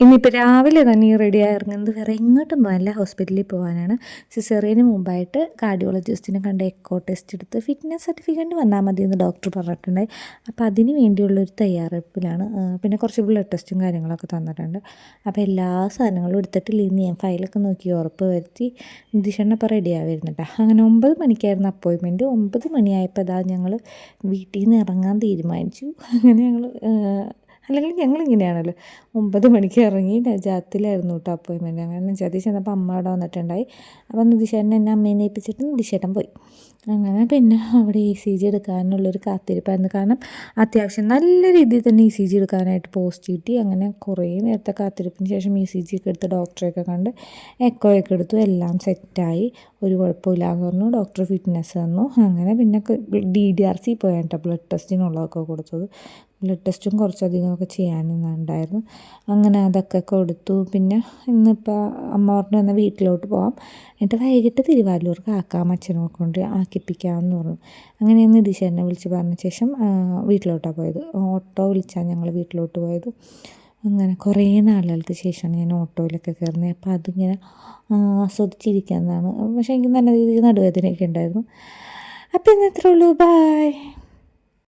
ഇന്നിപ്പോൾ രാവിലെ തന്നെ റെഡിയായി ഇറങ്ങുന്നത് വേറെ എങ്ങോട്ടും പോകാനല്ല, ഹോസ്പിറ്റലിൽ പോകാനാണ്. സിസേറിയന് മുമ്പായിട്ട് കാർഡിയോളജിസ്റ്റിനെ കണ്ട് എക്കോ ടെസ്റ്റ് എടുത്ത് ഫിറ്റ്നസ് സർട്ടിഫിക്കറ്റ് വന്നാൽ മതി എന്ന് ഡോക്ടർ പറഞ്ഞിട്ടുണ്ടായി. അപ്പോൾ അതിന് വേണ്ടിയുള്ളൊരു തയ്യാറെടുപ്പിലാണ്. പിന്നെ കുറച്ച് ബ്ലഡ് ടെസ്റ്റും കാര്യങ്ങളൊക്കെ തന്നിട്ടുണ്ട്. അപ്പോൾ എല്ലാ സാധനങ്ങളും എടുത്തിട്ടില്ല. ഇന്ന് ഞാൻ ഫയലൊക്കെ നോക്കി ഉറപ്പ് വരുത്തി നിധിഷണ്ണപ്പോൾ റെഡിയായി വരുന്നുണ്ട്. അങ്ങനെ 9 മണിക്കായിരുന്നു അപ്പോയിൻമെൻറ്റ്. 9 മണിയായപ്പോൾ അതാ ഞങ്ങൾ വീട്ടിൽ നിന്ന് ഇറങ്ങാൻ തീരുമാനിച്ചു. അങ്ങനെ അല്ലെങ്കിൽ ഞങ്ങളിങ്ങനെയാണല്ലോ, 9 മണിക്ക് ഇറങ്ങി നജാത്തിലായിരുന്നു കേട്ടോ അപ്പോയിൻമെൻറ്റ്. അങ്ങനെ നജാത്തിൽ ചെന്നപ്പോൾ അമ്മ അവിടെ വന്നിട്ടുണ്ടായി. അപ്പം നിധിഷേട്ടൻ എന്നെ അമ്മേനെ ഏൽപ്പിച്ചിട്ട് നിധിഷേട്ടൻ പോയി. അങ്ങനെ പിന്നെ അവിടെ ECG എടുക്കാനുള്ളൊരു കാത്തിരിപ്പായിരുന്നു. കാരണം അത്യാവശ്യം നല്ല രീതിയിൽ തന്നെ ECG എടുക്കാനായിട്ട് പോസ്റ്റ് കിട്ടി. അങ്ങനെ കുറേ നേരത്തെ കാത്തിരിപ്പിന് ശേഷം ECG ഒക്കെ എടുത്ത് ഡോക്ടറെയൊക്കെ കണ്ട് എക്കോയൊക്കെ എടുത്തു. എല്ലാം സെറ്റായി, ഒരു കുഴപ്പമില്ലാന്ന് പറഞ്ഞു. ഡോക്ടർ ഫിറ്റ്നസ് തന്നു. അങ്ങനെ പിന്നെ DDRC പോയാട്ടോ ബ്ലഡ് ടെസ്റ്റിനുള്ളതൊക്കെ കൊടുത്തത്. ബ്ലഡ് ടെസ്റ്റും കുറച്ചധികമൊക്കെ ചെയ്യാനുണ്ടായിരുന്നു. അങ്ങനെ അതൊക്കെ കൊടുത്തു. പിന്നെ ഇന്നിപ്പോൾ അമ്മ പറഞ്ഞു എന്നാൽ വീട്ടിലോട്ട് പോകാം, എന്നിട്ട് വൈകിട്ട് തിരുവാലൂർക്ക് ആക്കാം, അച്ഛനെ കൊണ്ട് ആക്കിപ്പിക്കാമെന്ന് പറഞ്ഞു. അങ്ങനെ നിധിഷേട്ടനെ വിളിച്ച് പറഞ്ഞ ശേഷം വീട്ടിലോട്ടാണ് പോയത്. ഓട്ടോ വിളിച്ചാണ് ഞങ്ങൾ വീട്ടിലോട്ട് പോയത്. അങ്ങനെ കുറേ നാളുകൾക്ക് ശേഷമാണ് ഞാൻ ഓട്ടോയിലൊക്കെ കയറുന്നത്. അപ്പോൾ അതിങ്ങനെ ആസ്വദിച്ചിരിക്കുന്നതാണ്. പക്ഷേ എനിക്ക് നല്ല രീതിയിൽ നടുവേദനയൊക്കെ ഉണ്ടായിരുന്നു. അപ്പോൾ ഇന്ന് ഇത്രേ ഉള്ളൂ. ബായ്.